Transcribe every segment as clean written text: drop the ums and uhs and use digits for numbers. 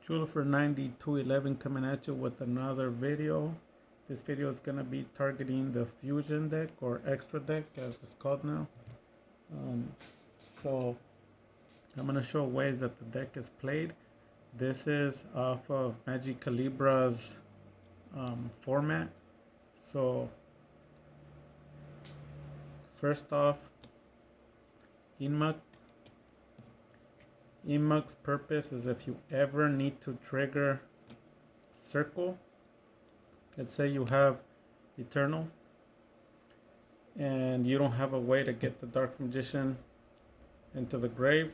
Jules for 9211 coming at you with another video. This video is going to be targeting the fusion deck or extra deck as it's called now. Um, so I'm going to show ways that the deck is played. This is off of Magic Calibra's format. So first off, Emuk's purpose is if you ever need to trigger circle. Let's say you have Eternal and you don't have a way to get the Dark Magician into the grave.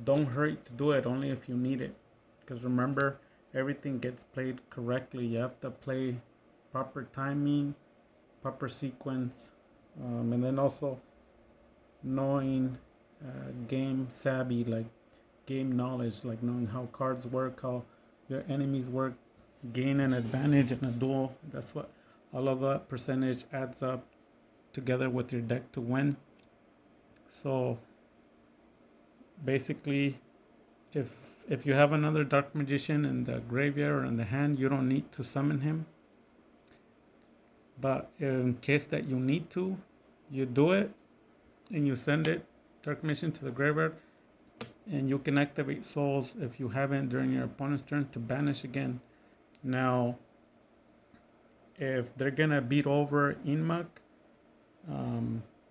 Don't hurry to do it, only if you need it. Because remember, everything gets played correctly. You have to play proper timing, proper sequence, and then also knowing game savvy, like game knowledge, like knowing how cards work, how your enemies work, gain an advantage in a duel. That's what all of that percentage adds up together with your deck to win. So basically, if you have another Dark Magician in the graveyard or in the hand, you don't need to summon him. But in case that you need to, you do it and you send it, Dark Magician, to the graveyard, and you can activate souls if you haven't during your opponent's turn to banish again. Now, if they're gonna beat over Emuk,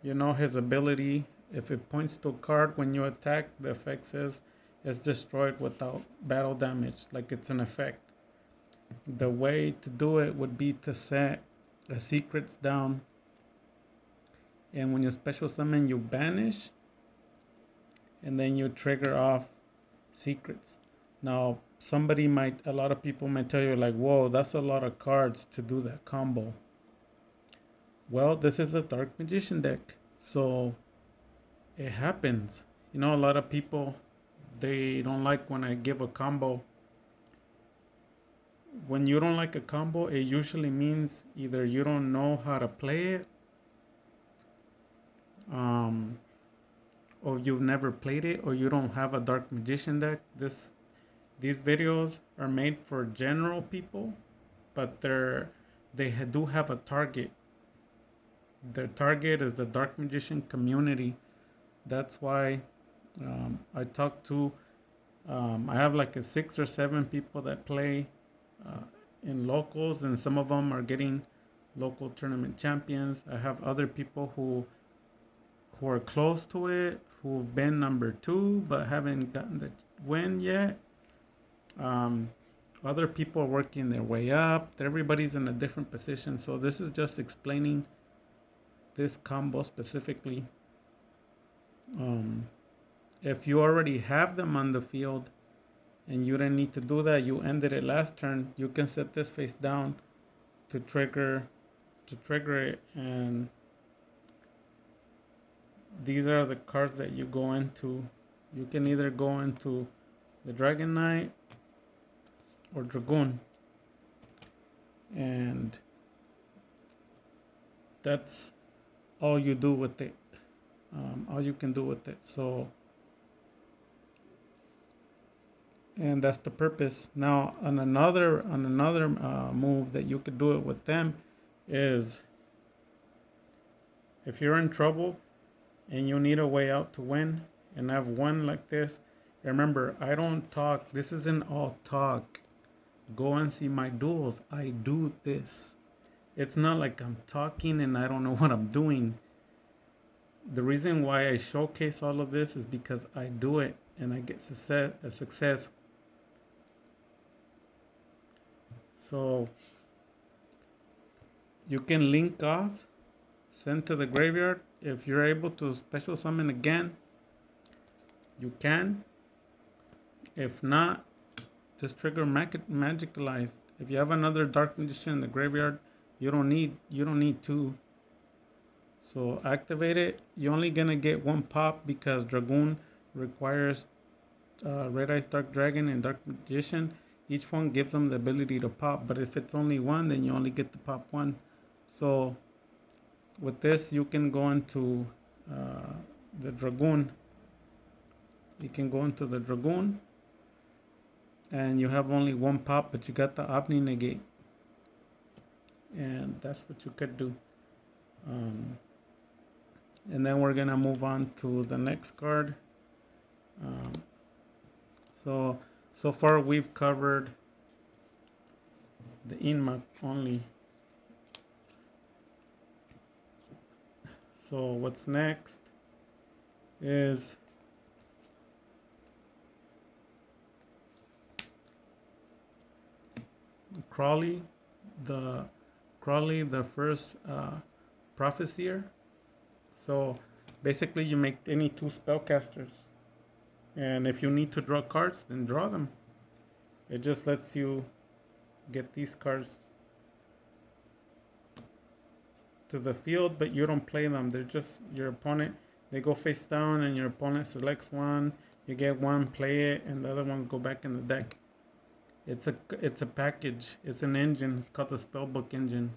you know his ability. If it points to a card when you attack, the effect says it's destroyed without battle damage, like it's an effect. The way to do it would be to set the secrets down, and when you special summon, you banish, and then you trigger off secrets. Now, a lot of people might tell you like, whoa, that's a lot of cards to do that combo. Well, this is a Dark Magician deck, so it happens. You know, a lot of people, they don't like when I give a combo. When you don't like a combo, it usually means either you don't know how to play it, or you've never played it, or you don't have a Dark Magician deck. These videos are made for general people, but they do have a target. Their target is the Dark Magician community. That's why I talk to. I have like 6 or 7 people that play in locals, and some of them are getting local tournament champions. I have other people who are close to it, who've been number 2 but haven't gotten the win yet. Other people are working their way up. Everybody's in a different position. So this is just explaining this combo specifically. If you already have them on the field and you didn't need to do that, you ended it last turn, you can set this face down to trigger it, and these are the cards that you go into. You can either go into the Dragon Knight or Dragoon, and that's all you do with it. All you can do with it. So, and that's the purpose. Now, on another move that you could do it with them is if you're in trouble and you need a way out to win, and I've won like this. Remember, I don't talk. This isn't all talk. Go and see my duels. I do this. It's not like I'm talking and I don't know what I'm doing. The reason why I showcase all of this is because I do it and I get success. So you can link off, send to the graveyard. If you're able to special summon again, you can. If not, just trigger Magicalized. If you have another Dark Magician in the graveyard, you don't need 2. So activate it. You're only gonna get 1 pop because Dragoon requires Red Eyes Dark Dragon and Dark Magician. Each one gives them the ability to pop, but if it's only 1, then you only get to pop 1. So with this, you can go into the Dragoon. You can go into the Dragoon, and you have only one pop, but you got the Omni Negate, and that's what you could do. Um, and then we're gonna move on to the next card. Um, so far we've covered the Inmach only. So what's next is Crawley, the first Prophecyr. So basically, you make any two spellcasters, and if you need to draw cards, then draw them. It just lets you get these cards to the field, but you don't play them. They're just your opponent. They go face down, and your opponent selects one. You get one, play it, and the other ones go back in the deck. It's a package. It's an engine. It's called the Spellbook engine.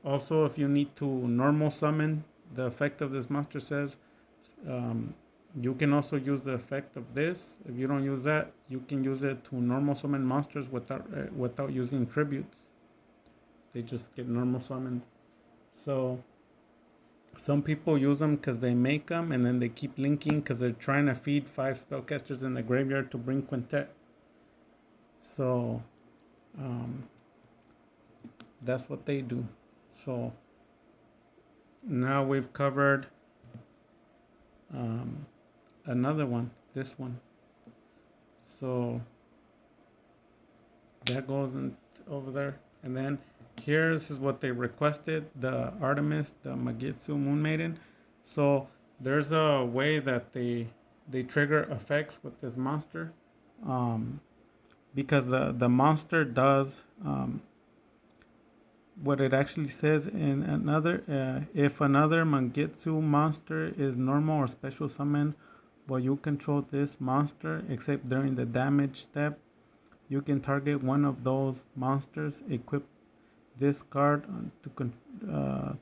Also, if you need to normal summon, the effect of this monster says you can also use the effect of this. If you don't use that, you can use it to normal summon monsters without using tributes. They just get normal summoned. So some people use them because they make them, and then they keep linking because they're trying to feed 5 spellcasters in the graveyard to bring Quintet. So that's what they do. So now we've covered another one, this one. So that goes in over there. And then here's is what they requested, the Artemis, the Magitsu Moon Maiden. So there's a way that they trigger effects with this monster, because the monster does what it actually says in another. If another Mangetsu monster is normal or special summon while you control this monster, except during the damage step, you can target one of those monsters. Equip this card to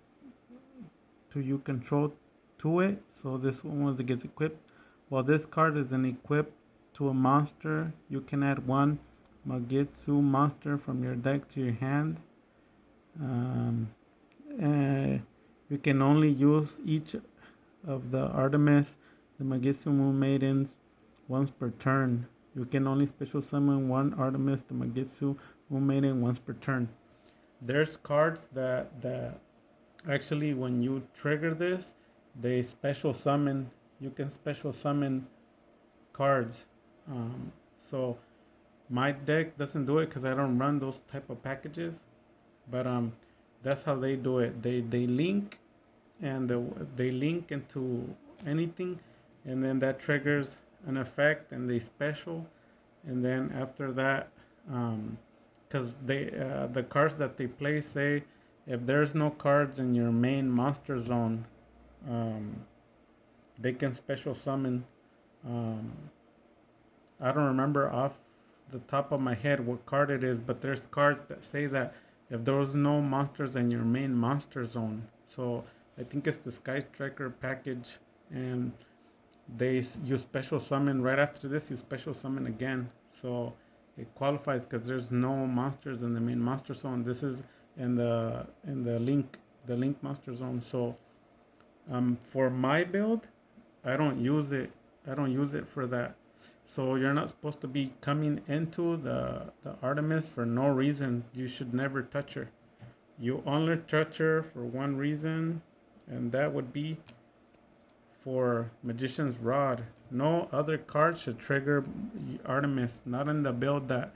you control to it. So this one once it gets equipped. While this card is an equip to a monster, you can add one Magetsu monster from your deck to your hand. You can only use each of the Artemis, the Magetsu Moon Maidens, once per turn. You can only special summon one Artemis, the Magetsu Moon Maiden, once per turn. There's cards that actually, when you trigger this, they special summon. You can special summon cards. So my deck doesn't do it because I don't run those type of packages. But that's how they do it. They link, and they link into anything, and then that triggers an effect, and they special, and then after that, because the cards that they play say if there's no cards in your main monster zone, they can special summon. I don't remember off the top of my head what card it is, but there's cards that say that if there's no monsters in your main monster zone. So I think it's the Sky Striker package, and you special summon right after this. You special summon again, so it qualifies because there's no monsters in the main monster zone. This is in the link monster zone. So for my build, I don't use it. I don't use it for that. So you're not supposed to be coming into the Artemis for no reason. You should never touch her. You only touch her for one reason, and that would be for Magician's Rod. No other card should trigger Artemis, not in the build that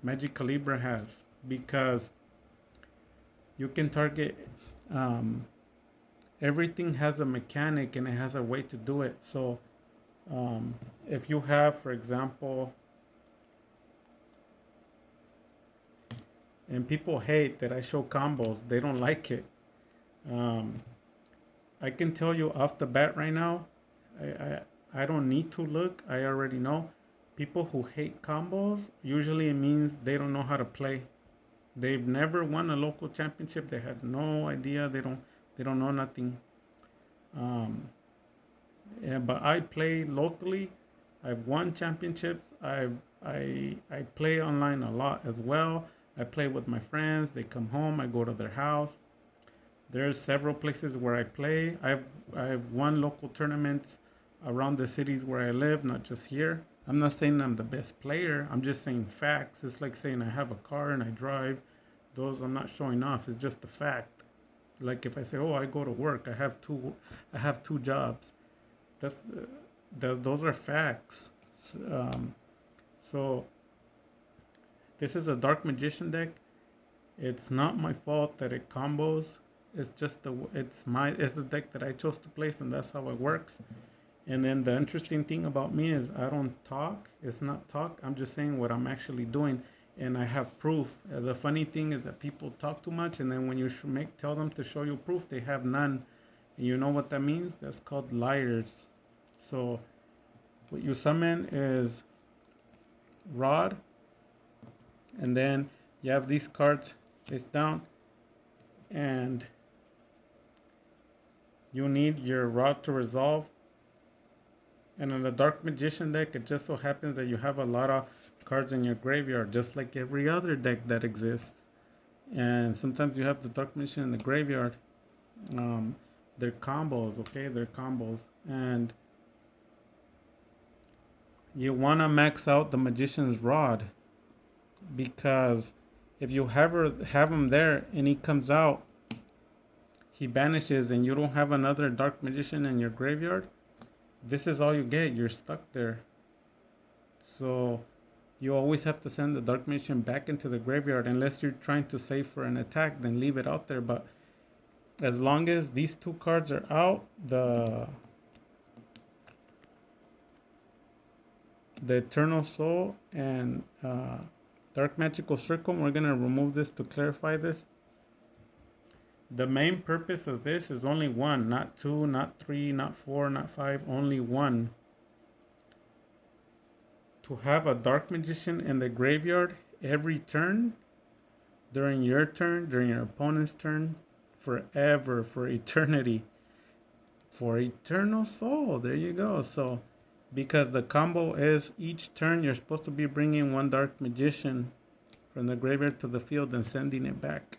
Magic Calibra has, because you can target everything has a mechanic and it has a way to do it. So if you have, for example, and people hate that I show combos, they don't like it. I can tell you off the bat right now, I don't need to look. I already know. People who hate combos, usually it means they don't know how to play. They've never won a local championship. They have no idea. They don't know nothing. Yeah, but I play locally, I've won championships. I play online a lot as well. I play with my friends. They come home. I go to their house. There's several places where I play. I've won local tournaments around the cities where I live, not just here. I'm not saying I'm the best player. I'm just saying facts. It's like saying I have a car and I drive. Those I'm not showing off. It's just a fact. Like if I say, "Oh, I go to work. I have two jobs." That's those are facts. Um, so this is a Dark Magician deck. It's not my fault that it combos. It's the deck that I chose to place, and that's how it works. And then the interesting thing about me is I don't talk. It's not talk. I'm just saying what I'm actually doing, and I have proof. The funny thing is that people talk too much, and then when you tell them to show you proof, they have none. And you know what that means? That's called liars. So what you summon is Rod, and then you have these cards face down, and you need your Rod to resolve. And in the Dark Magician deck, it just so happens that you have a lot of cards in your graveyard, just like every other deck that exists. And sometimes you have the Dark Magician in the graveyard. They're combos, okay? They're combos. And you want to max out the Magician's Rod, because if you have him there and he comes out, he banishes, and you don't have another Dark Magician in your graveyard, this is all you get. You're stuck there. So you always have to send the Dark Magician back into the graveyard, unless you're trying to save for an attack, then leave it out there. But as long as these two cards are out, the Eternal Soul and Dark Magical Circle, we're going to remove this to clarify this. The main purpose of this is only one, not two, not three, not four, not five, only one. To have a Dark Magician in the graveyard every turn, during your turn, during your opponent's turn, forever, for eternity, for Eternal Soul. There you go. So, because the combo is each turn you're supposed to be bringing one Dark Magician from the graveyard to the field and sending it back.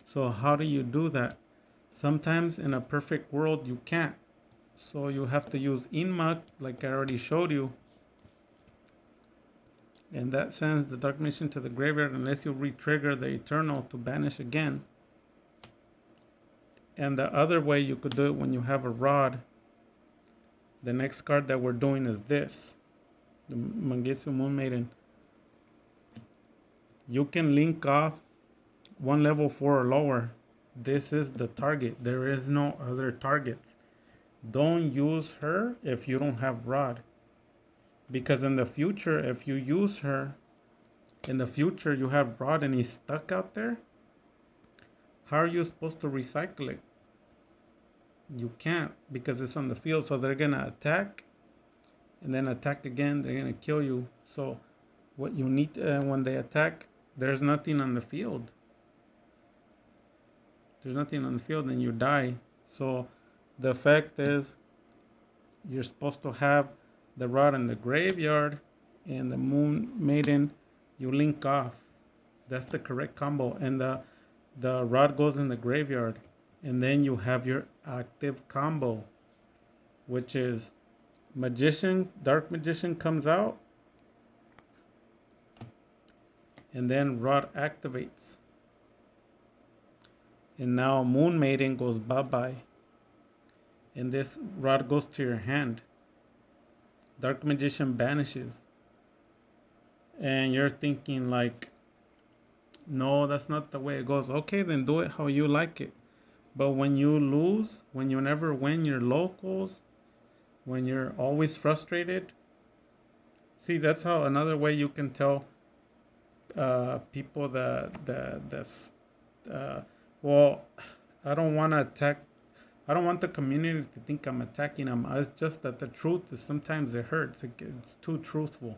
So how do you do that? Sometimes in a perfect world you can't. So you have to use Inmuk, like I already showed you. And that sends the Dark Magician to the graveyard unless you re-trigger the Eternal to banish again. And the other way you could do it when you have a Rod, the next card that we're doing is this, the Mangekyou Moon Maiden. You can link off one level 4 or lower. This is the target. There is no other targets. Don't use her if you don't have Rod. Because in the future, if you use her, in the future you have Rod and he's stuck out there, how are you supposed to recycle it? You can't, because it's on the field. So they're going to attack and then attack again. They're going to kill you. So what you need when they attack, there's nothing on the field. There's nothing on the field and you die. So the effect is you're supposed to have the Rod in the graveyard and the Moon Maiden, you link off. That's the correct combo. And the Rod goes in the graveyard. And then you have your active combo, which is Magician, Dark Magician comes out. And then Rod activates. And now Moon Maiden goes bye-bye. And this Rod goes to your hand. Dark Magician banishes. And you're thinking like, no, that's not the way it goes. Okay, then do it how you like it. But when you lose, when you never win your locals, when you're always frustrated, see, that's how another way you can tell people well, I don't want to attack. I don't want the community to think I'm attacking them. It's just that the truth is sometimes it hurts. It's too truthful.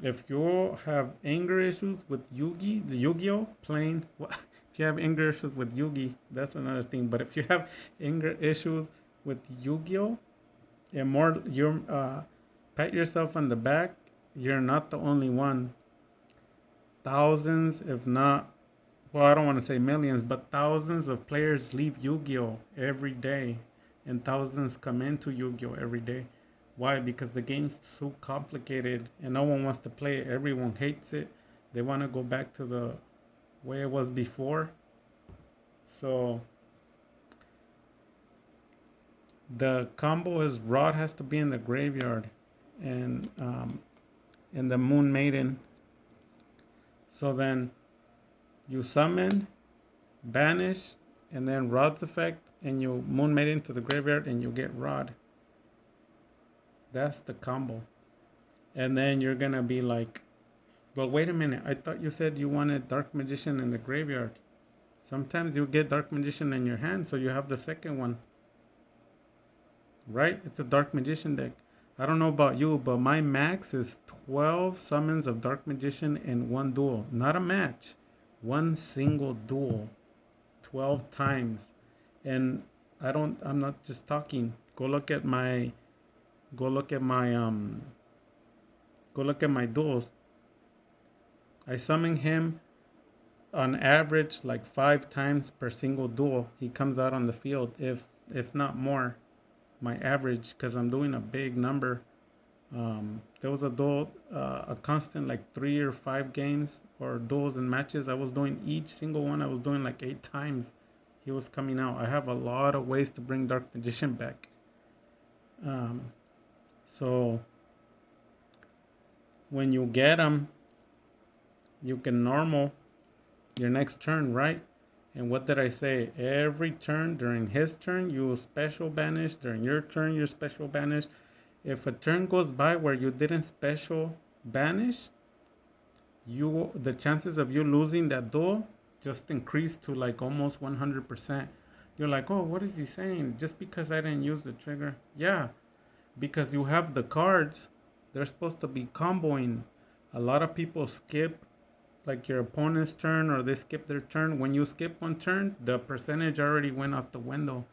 If you have anger issues with Yugi, the Yu-Gi-Oh playing, if you have anger issues with Yugi, that's another thing. But if you have anger issues with Yu-Gi-Oh, And more, you pat yourself on the back. You're not the only one. Thousands, if not, well, I don't want to say millions, but thousands of players leave Yu-Gi-Oh every day, and thousands come into Yu-Gi-Oh every day. Why? Because the game's too complicated, and no one wants to play it. Everyone hates it. They want to go back to the way it was before. So the combo is Rod has to be in the graveyard, and the Moon Maiden. So then you summon, banish, and then Rod's effect, and you Moon Maiden to the graveyard, and you get Rod. That's the combo. And then you're gonna be like, well, wait a minute. I thought you said you wanted Dark Magician in the graveyard. Sometimes you get Dark Magician in your hand, so you have the second one. Right? It's a Dark Magician deck. I don't know about you, but my max is 12 summons of Dark Magician in one duel. Not a match. One single duel. 12 times. And I'm not just talking. Go look at my go look at my duels. I summon him on average like 5 times per single duel. He comes out on the field, if not more. My average, because I'm doing a big number. There was a duel, a constant like 3 or 5 games or duels and matches. I was doing each single one. I was doing like 8 times. He was coming out. I have a lot of ways to bring Dark Magician back. So when you get him, you can normal your next turn, right? And what did I say? Every turn during his turn, you special banish. During your turn, you special banish. If a turn goes by where you didn't special banish, the chances of you losing that duel just increase to like almost 100%. You're like, oh, what is he saying? Just because I didn't use the trigger? Yeah, because you have the cards. They're supposed to be comboing. A lot of people skip like your opponent's turn, or they skip their turn. When you skip one turn, the percentage already went out the window.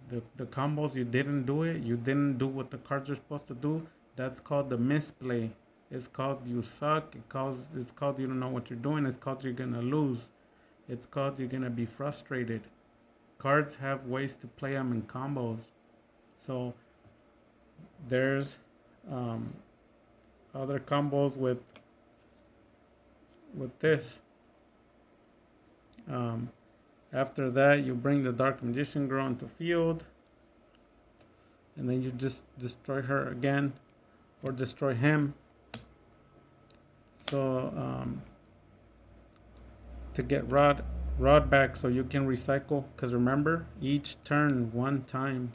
The combos, you didn't do it. You didn't do what the cards are supposed to do. That's called the misplay. It's called you suck. It's called you don't know what you're doing. It's called you're gonna lose. It's called you're gonna be frustrated. Cards have ways to play them in combos. So there's other combos with this. After that, you bring the Dark Magician Girl into field, and then you just destroy her again, or destroy him. So to get Rod back, so you can recycle. Because remember, each turn one time,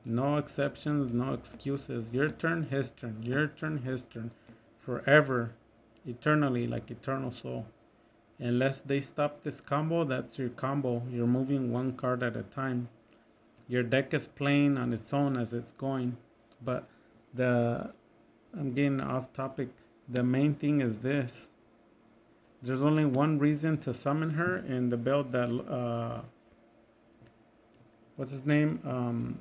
no exceptions, no excuses. Your turn, his turn. Your turn, his turn, forever, eternally, like Eternal Soul. Unless they stop this combo, that's your combo. You're moving one card at a time. Your deck is playing on its own as it's going. But I'm getting off topic. The main thing is this. There's only one reason to summon her in the build that, what's his name?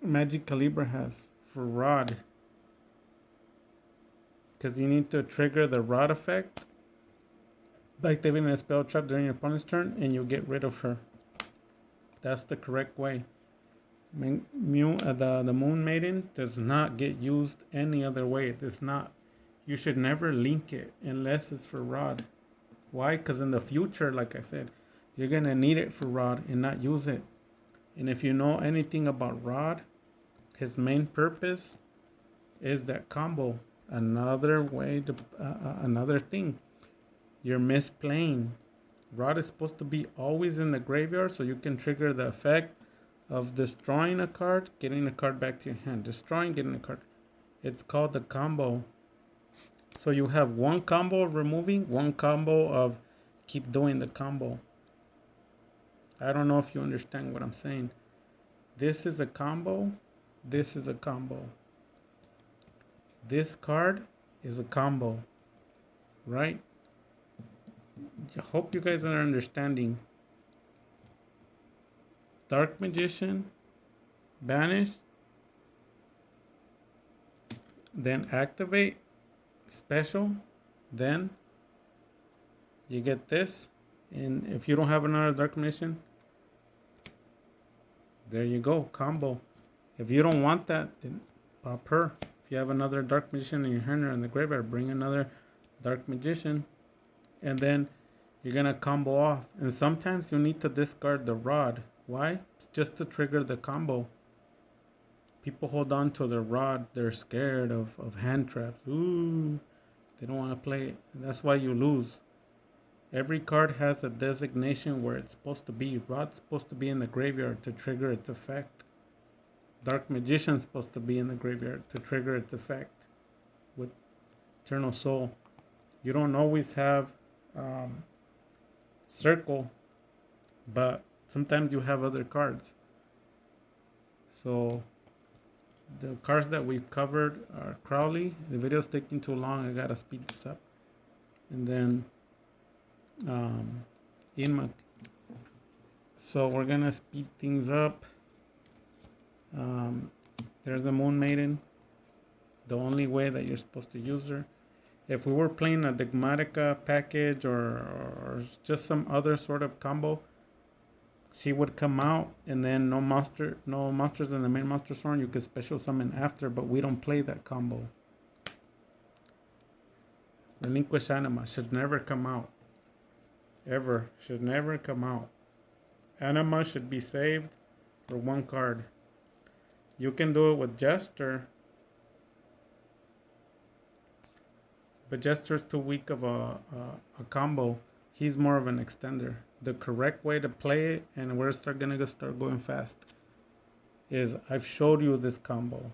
Magic Calibra has for Rod. Because you need to trigger the Rod effect by activating a spell trap during your opponent's turn, and you get rid of her. That's the correct way. The Moon Maiden does not get used any other way. It does not. You should never link it unless it's for Rod. Why? Because in the future, like I said, you're going to need it for Rod and not use it. And if you know anything about Rod, his main purpose is that combo. Another way to, another thing. You're misplaying. Rod is supposed to be always in the graveyard, so you can trigger the effect of destroying a card, getting a card back to your hand. Destroying, getting a card. It's called the combo. So you have one combo of removing, one combo of keep doing the combo. I don't know if you understand what I'm saying. This is a combo. This is a combo. This card is a combo. Right? I hope you guys are understanding. Dark Magician, banish, then activate special, then you get this. And if you don't have another Dark Magician, there you go, combo. If you don't want that, then pop her. If you have another Dark Magician in your hand or in the graveyard, bring another Dark Magician, and then you're gonna combo off. And sometimes you need to discard the rod. Why? It's just to trigger the combo. People hold on to their rod. They're scared of hand traps. Ooh, they don't want to play it. And that's why you lose. Every card has a designation where it's supposed to be. Rod's supposed to be in the graveyard to trigger its effect. Dark Magician's supposed to be in the graveyard to trigger its effect with Eternal Soul. You don't always have Circle, but sometimes you have other cards. So the cards that we've covered are Crowley. The video's taking too long. I gotta speed this up. And then Inmuk. So we're gonna speed things up. There's the Moon Maiden. The only way that you're supposed to use her. If we were playing a Dogmatica package or just some other sort of combo, she would come out, and then no monsters in the main monster storm. You could special summon after, but we don't play that combo. Relinquish Anima should never come out. Ever. Should never come out. Anima should be saved for one card. You can do it with Jester, but Jester's too weak of a combo. He's more of an extender. The correct way to play it, and we're gonna start going fast, is I've showed you this combo.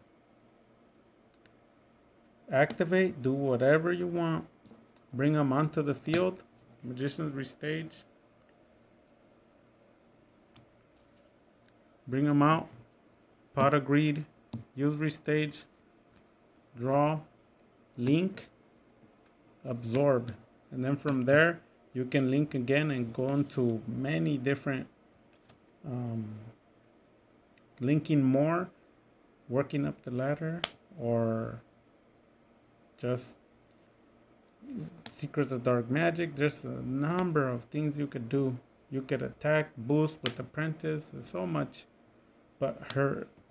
Activate, do whatever you want, bring them onto the field, Magician's Restage, bring them out, Pot of Greed, use Restage, draw, link, absorb, and then from there you can link again and go into many different linking more, working up the ladder, or just Secrets of Dark Magic. There's a number of things you could do. You could attack, boost with Apprentice. There's so much. But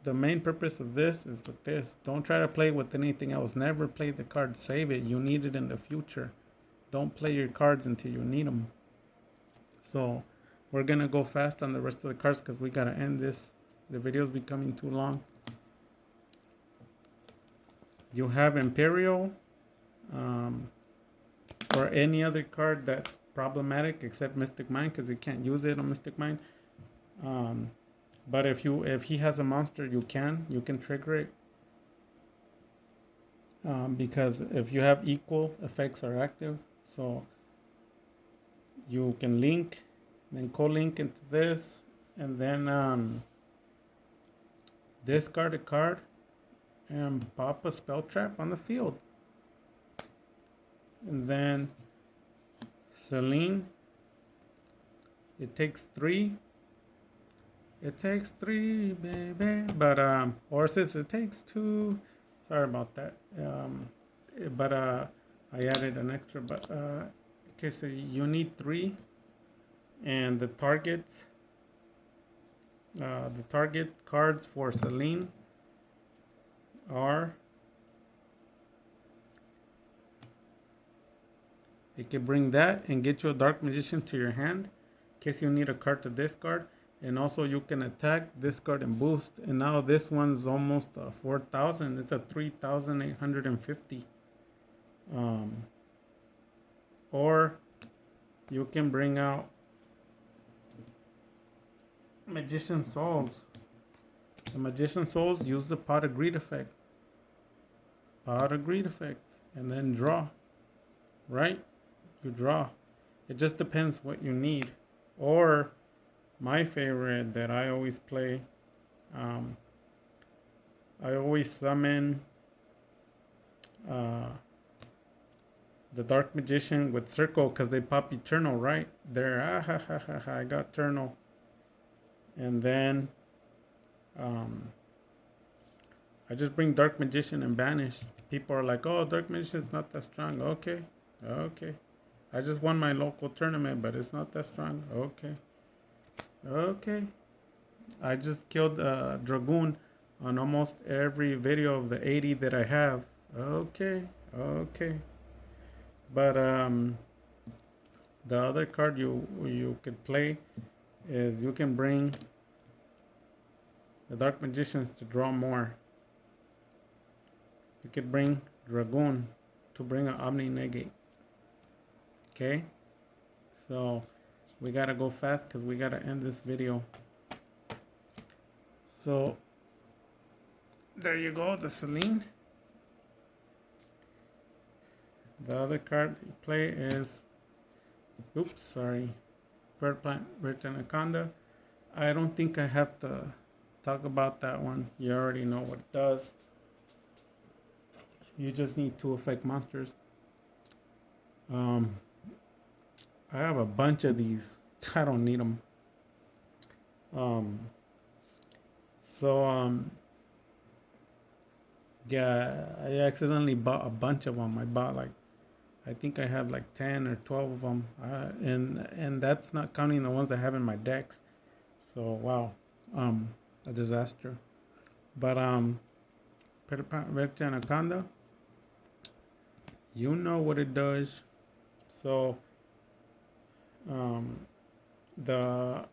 the main purpose of this is with this. Don't try to play with anything else. Never play the card. Save it. You need it in the future. Don't play your cards until you need them. So we're going to go fast on the rest of the cards because we got to end this. The video's becoming too long. You have Imperial, or any other card that's problematic except Mystic Mind, because you can't use it on Mystic Mind. But if he has a monster, you can trigger it, because if you have equal, effects are active. So you can link, then co-link into this, and then discard a card and pop a spell trap on the field. And then Selene, it takes 3. It takes 3, baby. But Orsis, it takes 2. Sorry about that. But I added an extra. But okay, so you need 3, and the target cards for Selene are. You can bring that and get you a Dark Magician to your hand in case you need a card to discard. And also you can attack, discard, and boost. And now this one's almost 4,000. It's a 3,850. Or you can bring out Magician Souls. The Magician Souls use the Pot of Greed effect. Pot of Greed effect. And then draw. Right? You draw. It just depends what you need. Or my favorite that I always play, I always summon the Dark Magician with Circle because they pop Eternal right there. I got Eternal. And then I just bring Dark Magician and banish. People are like, oh, Dark Magician's not that strong. Okay, okay. I just won my local tournament, but it's not that strong. Okay, okay. I just killed Dragoon on almost every video of the 80 that I have. Okay, okay. But the other card you could play is you can bring the Dark Magicians to draw more. You could bring Dragoon to bring an Omni Negate. Okay? So we gotta go fast because we gotta end this video. So there you go, the Selene. The other card you play is, oops, sorry, Bird Plant, Rich Anaconda. I don't think I have to talk about that one. You already know what it does. You just need 2 effect monsters. I have a bunch of these. I don't need them. Yeah, I accidentally bought a bunch of them. I bought like, I think I have like 10 or 12 of them, and that's not counting the ones I have in my decks. So wow, a disaster. But Red Anaconda, you know what it does. So the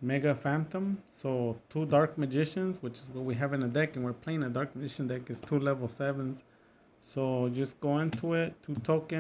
Mega Phantom, so 2 Dark Magicians, which is what we have in the deck, and we're playing a Dark Magician deck, is 2 level 7s. So just go into it, 2 tokens.